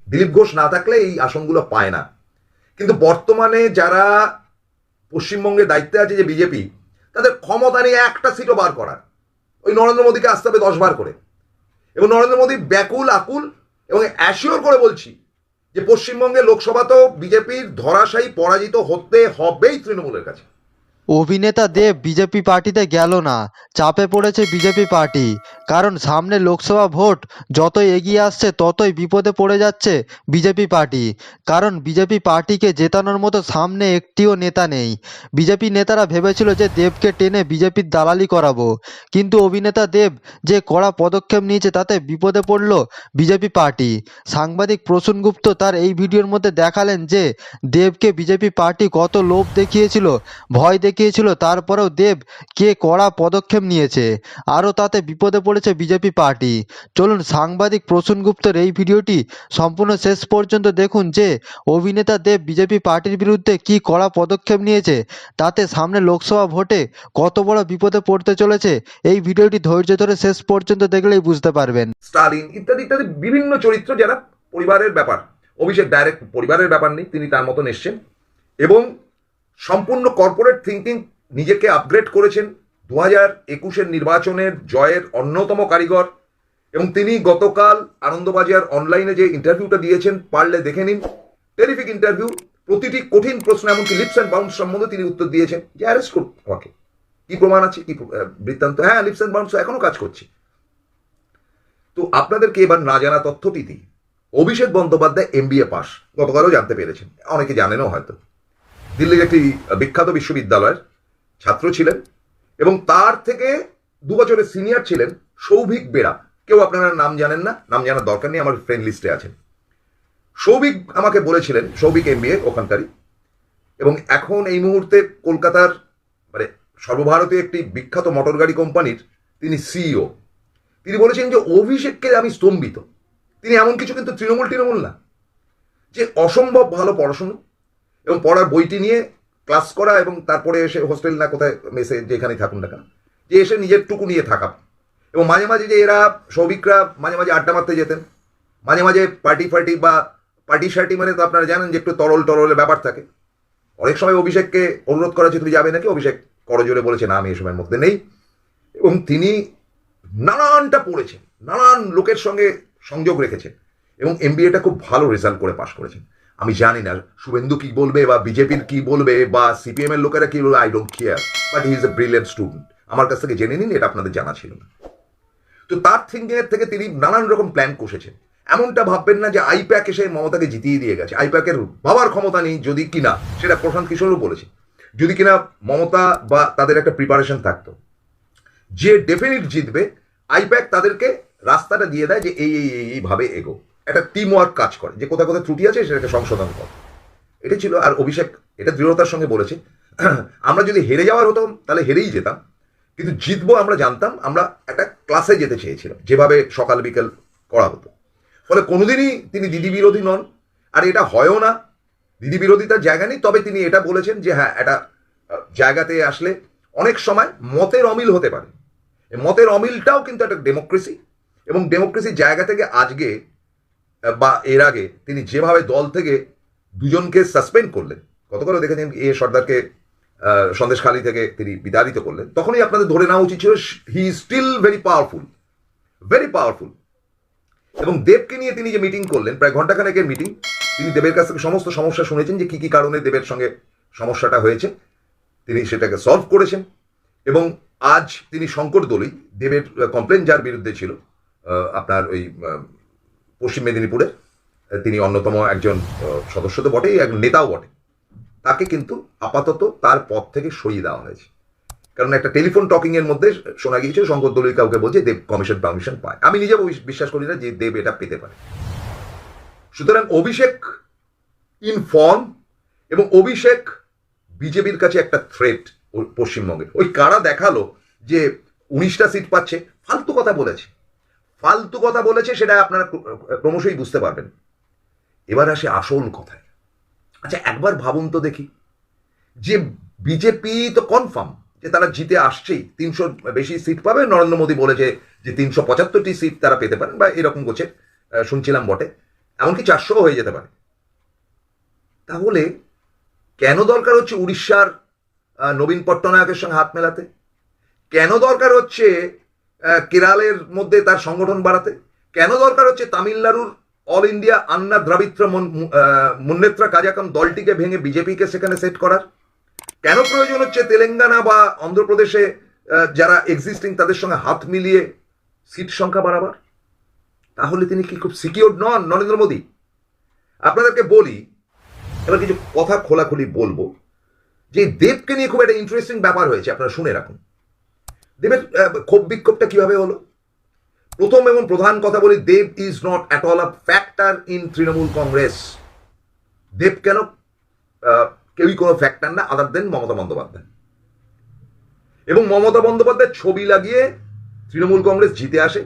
দিলীপ ঘোষ না থাকলে এই আসনগুলো পায় না। কিন্তু বর্তমানে যারা পশ্চিমবঙ্গের দায়িত্বে আছে, যে বিজেপি, তাদের ক্ষমতা নেই একটা সিটও বার করার। ওই নরেন্দ্র মোদীকে আসতে হবে 10 বার করে। এবং নরেন্দ্র মোদী ব্যাকুল আকুল এবং অ্যাসিওর করে বলছি যে পশ্চিমবঙ্গে লোকসভাতেও বিজেপির ধরাশায়ী পরাজিত হতে হবেই তৃণমূলের কাছে। অভিনেতা দেব বিজেপি পার্টিতে গেল না, চাপে পড়েছে বিজেপি পার্টি। কারণ সামনে লোকসভা ভোট যতই এগিয়ে আসছে ততই বিপদে পড়ে যাচ্ছে বিজেপি পার্টি। কারণ বিজেপি পার্টিকে জেতানোর মতো সামনে একটিও নেতা নেই। বিজেপি নেতারা ভেবেছিল যে দেবকে টেনে বিজেপির দালালি করাবো, কিন্তু অভিনেতা দেব যে কড়া পদক্ষেপ নিয়েছে তাতে বিপদে পড়ল বিজেপি পার্টি। সাংবাদিক প্রসূন গুপ্ত তার এই ভিডিওর মধ্যে দেখালেন যে দেবকে বিজেপি পার্টি কত লোভ দেখিয়েছিল, ভয় দেখিয়েছিল, তারপরেও দেব কে কড়া পদক্ষেপ নিয়েছে। আরও তাতে বিপদে পড়েছে বিজেপি পার্টি। চলুন সাংবাদিক প্রসূন গুপ্তের এই ভিডিওটি সম্পূর্ণ শেষ পর্যন্ত দেখুন যে অভিনেতা দেব বিজেপি পার্টির বিরুদ্ধে কি কড়া পদক্ষেপ নিয়েছে, তাতে সামনে লোকসভা ভোটে কত বড় বিপদে পড়তে চলেছে। এই ভিডিওটি ধৈর্য ধরে শেষ পর্যন্ত দেখলেই বুঝতে পারবেন। স্টালিন ইত্যাদি ইত্যাদি বিভিন্ন চরিত্র যারা পরিবারের ব্যাপার। অভিষেক ডাইরেক্ট পরিবারের ব্যাপার নেই, তিনি তার মতন এসছেন এবং সম্পূর্ণ কর্পোরেট থিঙ্কিং নিজেকে আপগ্রেড করেছেন। 2021-এর নির্বাচনের জয়ের অন্যতম কারিগর। এবং তিনি গতকাল আনন্দবাজার অনলাইনে যে ইন্টারভিউটা দিয়েছেন, পারলে দেখে নিন। টেরিফিক ইন্টারভিউ, প্রতিটি কঠিন প্রশ্ন, এমনকি লিপস অ্যান্ড বাউন্স সম্বন্ধে তিনি উত্তর দিয়েছেন যে অ্যারেস্ট করুন আমাকে, কি প্রমাণ আছে, কি বৃত্তান্ত। হ্যাঁ, লিপস অ্যান্ড বাউন্স এখনো কাজ করছে। তো আপনাদেরকে এবার না জানা তথ্যটি দিই। অভিষেক বন্দ্যোপাধ্যায় MBA পাস, গতকালও জানতে পেরেছেন, অনেকে জানেনও হয়তো। দিল্লির একটি বিখ্যাত বিশ্ববিদ্যালয়ের ছাত্র ছিলেন এবং তার থেকে 2 বছরের সিনিয়র ছিলেন সৌভিক বেরা। কেউ আপনারা নাম জানেন না, নাম জানার দরকার নেই, আমার ফ্রেন্ড লিস্টে আছেন। সৌভিক আমাকে বলেছিলেন, সৌভিক MBA ওখানকারই, এবং এখন এই মুহূর্তে কলকাতার মানে সর্বভারতীয় একটি বিখ্যাত মোটর গাড়ি কোম্পানির তিনি CEO। তিনি বলেছেন যে অভিষেককে আমি স্তম্ভিত। তিনি এমন কিছু কিন্তু তৃণমূল না, যে অসম্ভব ভালো পড়াশুনো এবং পড়ার বইটি নিয়ে ক্লাস করা, এবং তারপরে এসে হোস্টেল না কোথায় মেসে যেখানেই থাকুন না কেন, যে এসে নিজের টুকু নিয়ে থাকা। এবং মাঝে মাঝে যে এরা সৌভিকরা মাঝে মাঝে আড্ডা মারতে যেতেন, মাঝে মাঝে পার্টি বা পার্টি শার্টি, মানে তো আপনারা জানেন যে একটু তরলের ব্যাপার থাকে। অনেক সময় অভিষেককে অনুরোধ করা হচ্ছে তুমি যাবে নাকি, অভিষেক করজোরে বলেছে না আমি এসবের মধ্যে নেই। এবং তিনি নানানটা পড়েছেন, নানান লোকের সঙ্গে সংযোগ রেখেছেন এবং MBAটা খুব ভালো রেজাল্ট করে পাশ করেছেন। আমি জানি না শুভেন্দু কি বলবে বা বিজেপির কি বলবে বা CPM এর লোকেরা কি বলবে, I don't care, but he is a brilliant student. আমার কাছ থেকে জেনে নিন, এটা আপনাদের জানা ছিল না। তো তার থিঙ্কিংয়ের থেকে তিনি নানান রকম প্ল্যান কষেছেন। এমনটা ভাববেন না যে আইপ্যাক এসে মমতাকে জিতিয়ে দিয়ে গেছে। আইপ্যাকের ভাবার ক্ষমতা নেই, যদি কিনা, সেটা প্রশান্ত কিশোরও বলেছে, যদি কিনা মমতা বা তাদের একটা প্রিপারেশন থাকতো যে ডেফিনিট জিতবে, আইপ্যাক তাদেরকে রাস্তাটা দিয়ে দেয় যে এইভাবে এগো, একটা টিম ওয়ার্ক কাজ করে, যে কোথায় কোথায় ত্রুটি আছে সেটাকে সংশোধন করে। এটা ছিল। আর অভিষেক এটা দৃঢ়তার সঙ্গে বলেছে, আমরা যদি হেরে যাওয়ার হতো তাহলে হেরেই যেতাম, কিন্তু জিতবো আমরা জানতাম। আমরা একটা ক্লাসে যেতে চেয়েছিলাম, যেভাবে সকাল বিকেল করা হতো। ফলে কোনোদিনই তিনি দিদি বিরোধী নন, আর এটা হয়ও না। দিদি বিরোধিতার জায়গা নেই। তবে তিনি এটা বলেছেন যে হ্যাঁ, একটা জায়গাতে আসলে অনেক সময় মতের অমিল হতে পারে। মতের অমিলটাও কিন্তু একটা ডেমোক্রেসি, এবং ডেমোক্রেসির জায়গা থেকে আজকে বা এর আগে তিনি যেভাবে দল থেকে 2জনকে সাসপেন্ড করলেন, গতকালও দেখেছেন সর্দারকে সন্দেশখালী থেকে তিনি বিতাড়িত করলেন, তখনই আপনাদের ধরে নেওয়া উচিত ছিল he is still very powerful, very powerful. এবং দেবকে নিয়ে তিনি যে মিটিং করলেন, প্রায় ঘন্টাখানেকের মিটিং, তিনি দেবের কাছ থেকে সমস্ত সমস্যা শুনেছেন, যে কি কি কারণে দেবের সঙ্গে সমস্যাটা হয়েছে, তিনি সেটাকে সলভ করেছেন। এবং আজ তিনি শঙ্করদলি, দেবের কমপ্লেন যার বিরুদ্ধে ছিল আপনার ওই পশ্চিম মেদিনীপুরে, তিনি অন্যতম একজন সদস্য তো বটেই, এক নেতাও বটে, তাকে কিন্তু আপাতত তার পদ থেকে সরিয়ে দেওয়া হয়েছে। কারণ একটা টেলিফোন টকিং এর মধ্যে শোনা গিয়েছে শঙ্করদলি কাউকে বলছে দেব কমিশন পারমিশন পায়। আমি নিজেও বিশ্বাস করি না যে দেব এটা পেতে পারে। সুতরাং অভিষেক ইনফর্ম, এবং অভিষেক বিজেপির কাছে একটা থ্রেট পশ্চিমবঙ্গে। ওই কারা দেখালো যে 19টা সিট পাচ্ছে, ফালতু কথা বলেছে, ফালতু কথা বলেছে, সেটা আপনারা ক্রমশই বুঝতে পারবেন। এবার আসে আসল কথায়। আচ্ছা, একবার ভাবুন তো দেখি, যে বিজেপি তো কনফার্ম যে তারা জিতে আসছেই, 300 বেশি সিট পাবে। নরেন্দ্র মোদী বলেছে যে 375টি সিট তারা পেতে পারেন বা এরকম করছে, শুনছিলাম বটে। এমনকি 400 হয়ে যেতে পারে। তাহলে কেন দরকার হচ্ছে উড়িষ্যার নবীন পট্টনায়কের সঙ্গে হাত মেলাতে? কেন দরকার হচ্ছে কেরালের মধ্যে তার সংগঠন বাড়াতে? কেন দরকার হচ্ছে তামিলনাড়ুর অল ইন্ডিয়া আন্না দ্রাবিত্র মুন্নেত্রা কাজাকাম দলটিকে ভেঙে বিজেপিকে সেখানে সেট করার? কেন প্রয়োজন হচ্ছে তেলেঙ্গানা বা অন্ধ্রপ্রদেশে যারা এক্সিস্টিং তাদের সঙ্গে হাত মিলিয়ে সিট সংখ্যা বাড়াবার? তাহলে তিনি কি খুব সিকিউর নন নরেন্দ্র মোদী? আপনাদেরকে বলি, এবার কিছু কথা খোলাখুলি বলবো, যে দেবকে নিয়ে খুব একটা ইন্টারেস্টিং ব্যাপার হয়েছে, আপনারা শুনে রাখুন। দেবের ক্ষোভ বিক্ষোভটা কিভাবে হলো? প্রথম এবং প্রধান কথা বলি, Dev is not at all a factor in Trinamool Congress. Dev কেন কেউই কোনো ফ্যাক্টর না আদার দেন মমতা বন্দ্যোপাধ্যায়। এবং মমতা বন্দ্যোপাধ্যায় ছবি লাগিয়ে তৃণমূল কংগ্রেস জিতে আসে।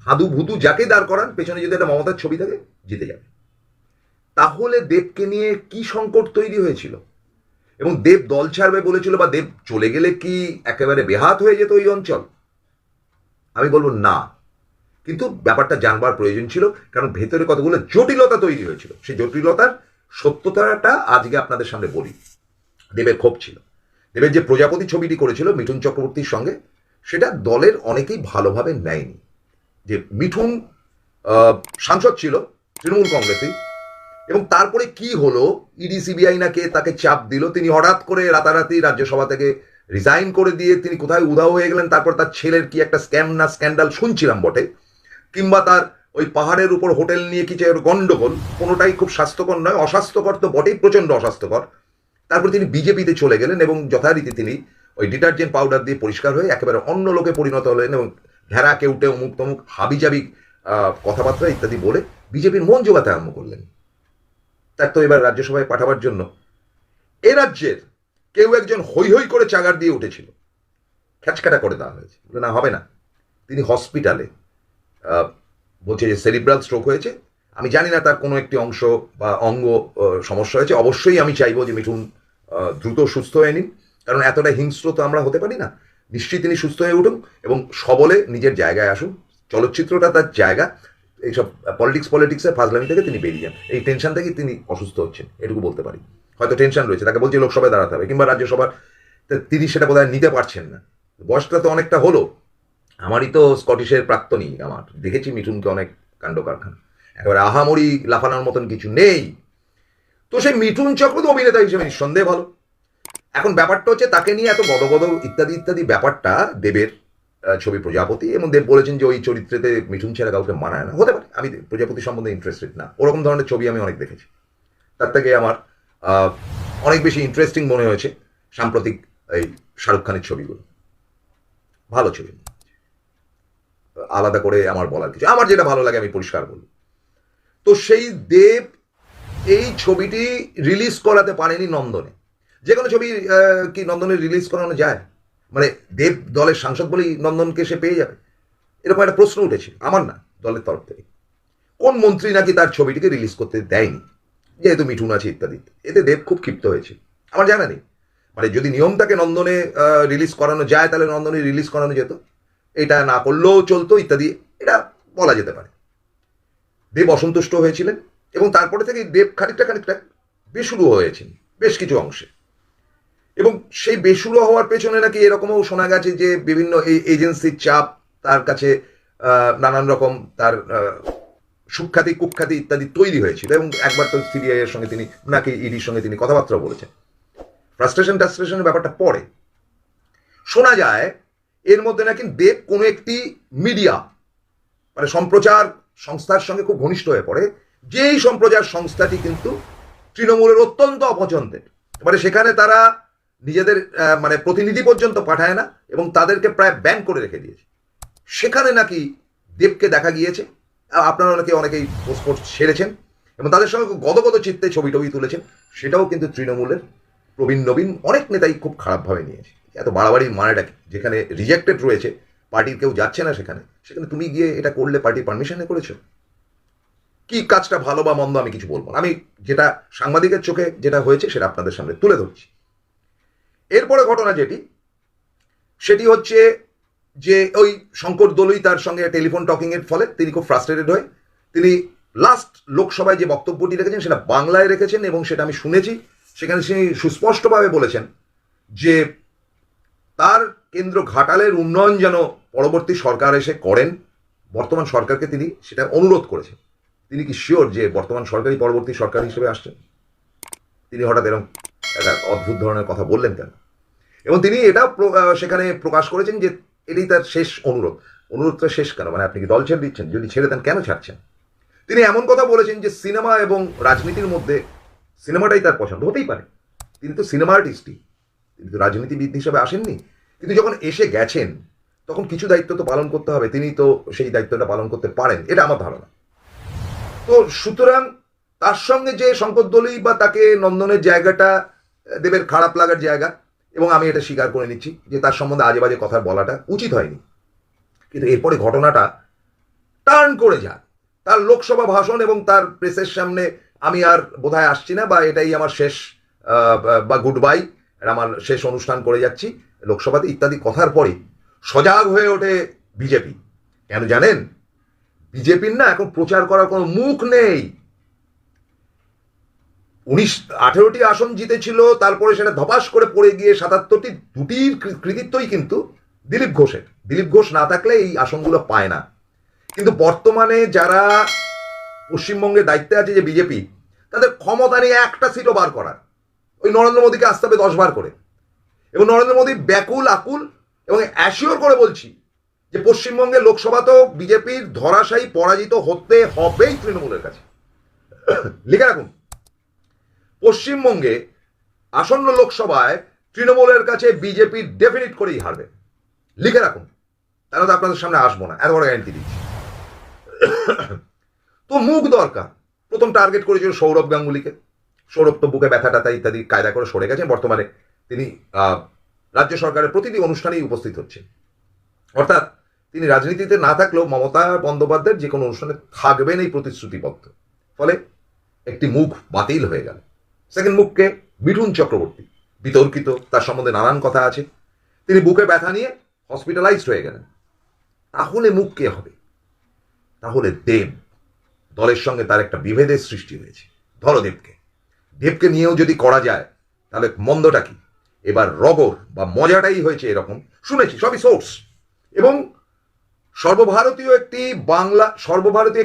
হাদু ভুতু যাকে দাঁড় করান, পেছনে যদি একটা মমতার ছবি থাকে, জিতে যাবে। তাহলে দেবকে নিয়ে কি সংকট তৈরি হয়েছিল? এবং দেব দল ছাড়বে বলেছিল, বা দেব চলে গেলে কি একেবারে বেহাত হয়ে যেত ওই অঞ্চল? আমি বলবো না, কিন্তু ব্যাপারটা জানবার প্রয়োজন ছিল, কারণ ভেতরে কতগুলো জটিলতা তৈরি হয়েছিল। সেই জটিলতার সত্যতাটা আজকে আপনাদের সামনে বলি। দেবের ক্ষোভ ছিল। দেবের যে প্রজাপতি ছবিটি করেছিল মিঠুন চক্রবর্তীর সঙ্গে, সেটা দলের অনেকেই ভালোভাবে নেয়নি। যে মিঠুন সাংসদ ছিল তৃণমূল কংগ্রেসেই, এবং তারপরে কি হলো, ইডি সিবিআই নাকি তাকে চাপ দিল, তিনি হঠাৎ করে রাতারাতি রাজ্যসভা থেকে রিজাইন করে দিয়ে তিনি কোথায় উধাও হয়ে গেলেন। তারপর তার ছেলের কি একটা স্ক্যাম না স্ক্যান্ডাল শুনছিলাম বটে, কিংবা তার ওই পাহাড়ের উপর হোটেল নিয়ে কিছু গন্ডগোল, কোনোটাই খুব স্বাস্থ্যকর নয়। অস্বাস্থ্যকর তো বটেই, প্রচণ্ড অস্বাস্থ্যকর। তারপর তিনি বিজেপিতে চলে গেলেন এবং যথারীতি তিনি ওই ডিটারজেন্ট পাউডার দিয়ে পরিষ্কার হয়ে একেবারে অন্য লোকে পরিণত হলেন, এবং ঘেরা কেউটে অমুক তমুক হাবিজাবি কথাবার্তা ইত্যাদি বলে বিজেপির মন জোগাতে আরম্ভ করলেন। তার তো এবার রাজ্যসভায় পাঠাবার জন্য এ রাজ্যের কেউ একজন হৈ হৈ করে চাগার দিয়ে উঠেছিল, খ্যাচকাটা করে দেওয়া হয়েছে, না হবে না। তিনি হসপিটালে, বলছে যে সেরিব্রাল স্ট্রোক হয়েছে। আমি জানি না তার কোনো একটি অংশ বা অঙ্গ সমস্যা হয়েছে। অবশ্যই আমি চাইবো যে মিঠুন দ্রুত সুস্থ হয়ে নিন, কারণ এতটা হিংস্র তো আমরা হতে পারি না। নিশ্চয়ই তিনি সুস্থ হয়ে উঠুন এবং সবলে নিজের জায়গায় আসুন। চলচ্চিত্রটা তার জায়গা, এইসব পলিটিক্সের ফাজলামি থেকে তিনি বেরিয়ে যান। এই টেনশন থেকে তিনি অসুস্থ হচ্ছেন, এটুকু বলতে পারি। হয়তো টেনশন রয়েছে, তাকে বলছে লোকসভায় দাঁড়াতে হবে কিংবা রাজ্যসভার, তিনি সেটা বোধহয় নিতে পারছেন না। বয়সটা তো অনেকটা হলো। আমারই তো স্কটিশের প্রাক্তনী, আমার দেখেছি মিঠুনকে অনেক কাণ্ড কারখানা, একেবারে আহামরি লাফানোর মতন কিছু নেই। তো সেই মিঠুন চক্র তো অভিনেতা হিসেবে নিঃসন্দেহে ভালো। এখন ব্যাপারটা হচ্ছে তাকে নিয়ে এত গদগদ ইত্যাদি ইত্যাদি ব্যাপারটা দেবের ছবি প্রজাপতি, এবং দেব বলেছেন যে ওই চরিত্রেতে মিঠুন ছাড়া কাউকে মানায় না। হতে পারে, আমি প্রজাপতি সম্বন্ধে ইন্টারেস্টেড না। ওরকম ধরনের ছবি আমি অনেক দেখেছি। তার থেকে আমার অনেক বেশি ইন্টারেস্টিং মনে হয়েছে সাম্প্রতিক এই শাহরুখ খানের ছবিগুলো। ভালো ছবি, আলাদা করে আমার বলার কিছু, আমার যেটা ভালো লাগে আমি পরিষ্কার বলি। তো সেই দেব এই ছবিটি রিলিজ করাতে পারেনি নন্দনে। যে কোনো ছবি কি নন্দনে রিলিজ করানো যায়? মানে দেব দলের সাংসদ বলেই নন্দনকে সে পেয়ে যাবে, এরকম একটা প্রশ্ন উঠেছে। আমার না, দলের তরফ থেকে কোন মন্ত্রী নাকি তার ছবিটিকে রিলিজ করতে দেয়নি, যেহেতু মিঠুন আছে ইত্যাদি। এতে দেব খুব ক্ষিপ্ত হয়েছে, আমার জানা নেই। মানে যদি নিয়মটাকে নন্দনে রিলিজ করানো যায়, তাহলে নন্দনে রিলিজ করানো যেত, এটা না করলেও চলতো ইত্যাদি, এটা বলা যেতে পারে। দেব অসন্তুষ্ট হয়েছিলেন এবং তারপরে থেকে দেব খানিকটা বেসুরো হয়েছেন বেশ কিছু অংশে। এবং সেই বেসুরো হওয়ার পেছনে নাকি এরকমও শোনা গেছে যে বিভিন্ন এই এজেন্সির চাপ তার কাছে নানান রকম তার সুখ্যাতি কুখ্যাতি ইত্যাদি তৈরি হয়েছিল। এবং একবার তো সিবিআই এর সঙ্গে তিনি নাকি ইডির সঙ্গে তিনি কথাবার্তা বলেছেন। ফ্রাস্ট্রেশনের ব্যাপারটা পরে শোনা যায়। এর মধ্যে নাকি দেব কোনো একটি মিডিয়া মানে সম্প্রচার সংস্থার সঙ্গে খুব ঘনিষ্ঠ হয়ে পড়ে, যেই সম্প্রচার সংস্থাটি কিন্তু তৃণমূলের অত্যন্ত অপছন্দের। এবারে সেখানে তারা নিজেদের মানে প্রতিনিধি পর্যন্ত পাঠায় না এবং তাদেরকে প্রায় ব্যান করে রেখে দিয়েছে। সেখানে নাকি দেবকে দেখা গিয়েছে। আপনারা অনেকেই পোস্ট সেরেছেন এবং তাদের সঙ্গে গদগদ চিত্তে ছবি তুলেছেন। সেটাও কিন্তু তৃণমূলের প্রবীণ নবীন অনেক নেতাই খুব খারাপভাবে নিয়েছে। এত বাড়াবাড়ি মানেটা কি? যেখানে রিজেক্টেড রয়েছে, পার্টির কেউ যাচ্ছে না সেখানে তুমি গিয়ে এটা করলে পার্টির পারমিশনে করেছো? কি কাজটা ভালো বা মন্দ আমি কিছু বলবো না, আমি যেটা সাংবাদিকের চোখে যেটা হয়েছে সেটা আপনাদের সামনে তুলে ধরছি। এরপরে ঘটনা সেটি হচ্ছে যে ওই শঙ্কর দলুই তার সঙ্গে টেলিফোন টকিং এর ফলে তিনি খুব ফ্রাস্ট্রেটেড হয়ে তিনি লাস্ট লোকসভায় যে বক্তব্যটি রেখেছেন সেটা বাংলায় রেখেছেন এবং সেটা আমি শুনেছি। সেখানে তিনি সুস্পষ্টভাবে বলেছেন যে তার কেন্দ্র ঘাটালের উন্নয়ন যেন পরবর্তী সরকার এসে করেন, বর্তমান সরকারকে তিনি সেটা অনুরোধ করেছেন। তিনি কি শিওর যে বর্তমান সরকারই পরবর্তী সরকার হিসেবে আসছেন? তিনি হঠাৎ এরকম একটা অদ্ভুত ধরনের কথা বললেন কেন? এবং তিনি এটা সেখানে প্রকাশ করেছেন যে এটাই তার শেষ অনুরোধ। অনুরোধটা শেষ কেন? মানে আপনি কি দল ছেড়ে দিচ্ছেন? যদি ছেড়ে দেন কেন ছাড়ছেন? তিনি এমন কথা বলেছেন যে সিনেমা এবং রাজনীতির মধ্যে সিনেমাটাই তার পছন্দ, হতেই পারে। তিনি তো সিনেমা আর্টিস্টই, তিনি তো রাজনীতিবিদ হিসেবে আসেননি। কিন্তু যখন এসে গেছেন তখন কিছু দায়িত্ব তো পালন করতে হবে, তিনি তো সেই দায়িত্বটা পালন করতে পারেন, এটা আমার ধারণা। তো সুতরাং তার সঙ্গে যে শঙ্করদলী বা তাকে নন্দনের জায়গাটা দেবের খারাপ লাগার জায়গা, এবং আমি এটা স্বীকার করে নিচ্ছি যে তার সম্বন্ধে আজে বাজে কথা বলাটা উচিত হয়নি। কিন্তু এরপরে ঘটনাটা টার্ন করে যায়, তার লোকসভা ভাষণ এবং তার প্রেসের সামনে আমি আর বোধহয় আসছি না, বা এটাই আমার শেষ বা গুড বাই, আমার শেষ অনুষ্ঠান করে যাচ্ছি লোকসভাতে ইত্যাদি কথার পরে সজাগ হয়ে ওঠে বিজেপি। কেন জানেন? বিজেপির না এখন প্রচার করার কোনো মুখ নেই। 18টি আসন জিতেছিল, তারপরে সেটা ধপাস করে পড়ে গিয়ে 77টি, দুটির কৃতিত্বই কিন্তু দিলীপ ঘোষের। দিলীপ ঘোষ না থাকলে এই আসনগুলো পায় না। কিন্তু বর্তমানে যারা পশ্চিমবঙ্গের দায়িত্বে আছে যে বিজেপি, তাদের ক্ষমতা নেই একটা সিটও বার করার। ওই নরেন্দ্র মোদীকে আসতে হবে 10 বার করে, এবং নরেন্দ্র মোদী ব্যাকুল আকুল, এবং অ্যাসিওর করে বলছি যে পশ্চিমবঙ্গের লোকসভা তো বিজেপির ধরাশায়ী পরাজিত হতে হবেই তৃণমূলের কাছে। লিখে রাখুন, পশ্চিমবঙ্গে আসন্ন লোকসভায় তৃণমূলের কাছে বিজেপি ডেফিনিট করেই হারবে। লিখে রাখুন, তাহলে তো আপনাদের সামনে আসবো না, এত বড় গ্যারান্টি দিচ্ছি। তো মুখ দরকার। প্রথম টার্গেট করেছিল সৌরভ গাঙ্গুলিকে। সৌরভ তো বুকে ব্যথা ট্যাথা ইত্যাদি কায়দা করে সরে গেছেন। বর্তমানে তিনি রাজ্য সরকারের প্রতিটি অনুষ্ঠানেই উপস্থিত হচ্ছেন। অর্থাৎ তিনি রাজনীতিতে না থাকলেও মমতা বন্দ্যোপাধ্যায়ের যে কোনো অনুষ্ঠানে থাকবেন এই প্রতিশ্রুতিবদ্ধ। ফলে একটি মুখ বাতিল হয়ে গেল। সেকেন্ড মুখকে মিঠুন চক্রবর্তী, বিতর্কিত, তার সম্বন্ধে নানান কথা আছে। তিনি বুকে ব্যথা নিয়ে হসপিটালাইজড হয়ে গেলেন। তাহলে মুখ কে হবে? তাহলে দেব। দলের সঙ্গে তার একটা বিভেদের সৃষ্টি হয়েছে। ধরো দেবকে, দেবকে নিয়েও যদি করা যায় তাহলে মন্দটা কি? এবার রগর বা মজাটাই হয়েছে এরকম, শুনেছি, সবই সোর্স। এবং সর্বভারতীয়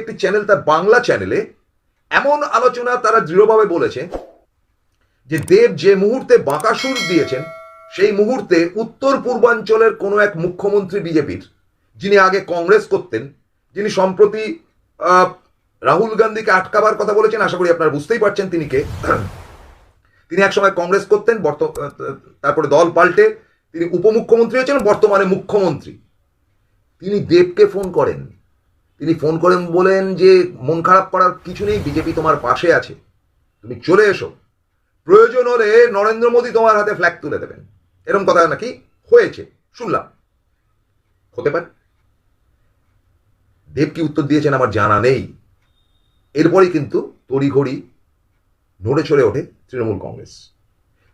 একটি চ্যানেল, তার বাংলা চ্যানেলে এমন আলোচনা তারা দৃঢ়ভাবে বলেছে যে দেব যে মুহূর্তে বাঁকাসুর দিয়েছেন, সেই মুহূর্তে উত্তর পূর্বাঞ্চলের কোনো এক মুখ্যমন্ত্রী বিজেপির, যিনি আগে কংগ্রেস করতেন, যিনি সম্প্রতি রাহুল গান্ধীকে আটকাবার কথা বলেছেন, আশা করি আপনারা বুঝতেই পারছেন তিনি কে। তিনি একসময় কংগ্রেস করতেন, তারপরে দল পাল্টে তিনি উপমুখ্যমন্ত্রী হয়েছেন, বর্তমানে মুখ্যমন্ত্রী। তিনি দেবকে ফোন করেন। তিনি ফোন করেন, বলেন যে মন খারাপ করার কিছু নেই, বিজেপি তোমার পাশে আছে, তুমি চলে এসো, প্রয়োজন হলে নরেন্দ্র মোদী তোমার হাতে ফ্ল্যাগ তুলে দেবেন। এরকম কথা নাকি হয়েছে, শুনলাম। হতে পারে। দেব কি উত্তর দিয়েছেন আমার জানা নেই। এরপরই কিন্তু তড়িঘড়ি নড়ে চড়ে ওঠে তৃণমূল কংগ্রেস।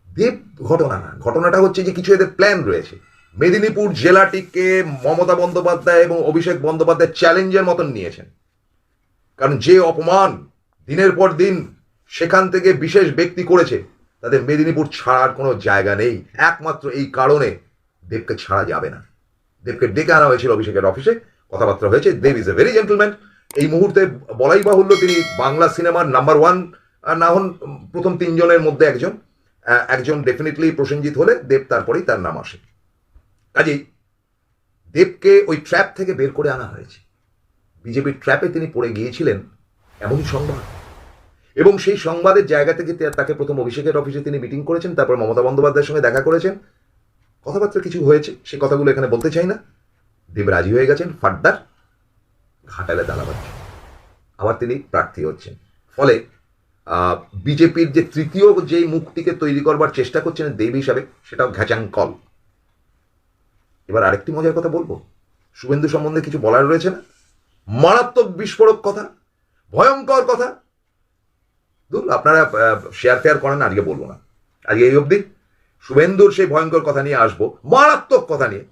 দেব ঘটনা না, ঘটনাটা হচ্ছে যে কিছু এদের প্ল্যান রয়েছে। মেদিনীপুর জেলাটিকে মমতা বন্দ্যোপাধ্যায় এবং অভিষেক বন্দ্যোপাধ্যায় চ্যালেঞ্জের মতন নিয়েছেন। কারণ যে অপমান দিনের পর দিন সেখান থেকে বিশেষ ব্যক্তি করেছে, তাদের মেদিনীপুর ছাড়ার কোনো জায়গা নেই। একমাত্র এই কারণে দেবকে ছাড়া যাবে না। দেবকে ডেকে আনা হয়েছিল অভিষেকের অফিসে, কথাবার্তা হয়েছে। দেব ইজ এ ভেরি জেন্টলম্যান। এই মুহূর্তে বলাই বাহুল্য তিনি বাংলা সিনেমার নাম্বার 1 না হন, প্রথম 3 জনের মধ্যে একজন ডেফিনেটলি প্রসেনজিৎ হলে দেব তারপরেই তার নাম আসে। কাজেই দেবকে ওই ট্র্যাপ থেকে বের করে আনা হয়েছে। বিজেপির ট্র্যাপে তিনি পড়ে গিয়েছিলেন, এমনই সংবাদ। এবং সেই সংবাদের জায়গা থেকে তাকে প্রথম অভিষেকের অফিসে তিনি মিটিং করেছেন, তারপর মমতা বন্দ্যোপাধ্যায়ের সঙ্গে দেখা করেছেন, কথাবার্তা কিছু হয়েছে, সে কথাগুলো এখানে বলতে চাই না। দেব রাজি হয়ে গেছেন ফার্দার ঘাটালে দাঁড়াবার জন্য। আবার তিনি প্রার্থী হচ্ছেন। ফলে বিজেপির যে তৃতীয় যেই মুখটিকে তৈরি করবার চেষ্টা করছেন দেব হিসাবে, সেটাও ঘ্যাচাংকল। এবার আরেকটি মজার কথা বলবো। শুভেন্দু সম্বন্ধে কিছু বলার রয়েছে না? মারাত্মক বিস্ফোরক কথা, ভয়ঙ্কর কথা। আপনারা শেয়ার ফেয়ার করেন না, আজকে বলবো না। আজকে এই অবধি। শুভেন্দুর সেই ভয়ঙ্কর কথা নিয়ে আসবো, মারাত্মক কথা নিয়ে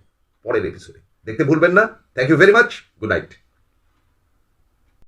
পরের এপিসোডে। দেখতে ভুলবেন না। Thank you very much. Good night.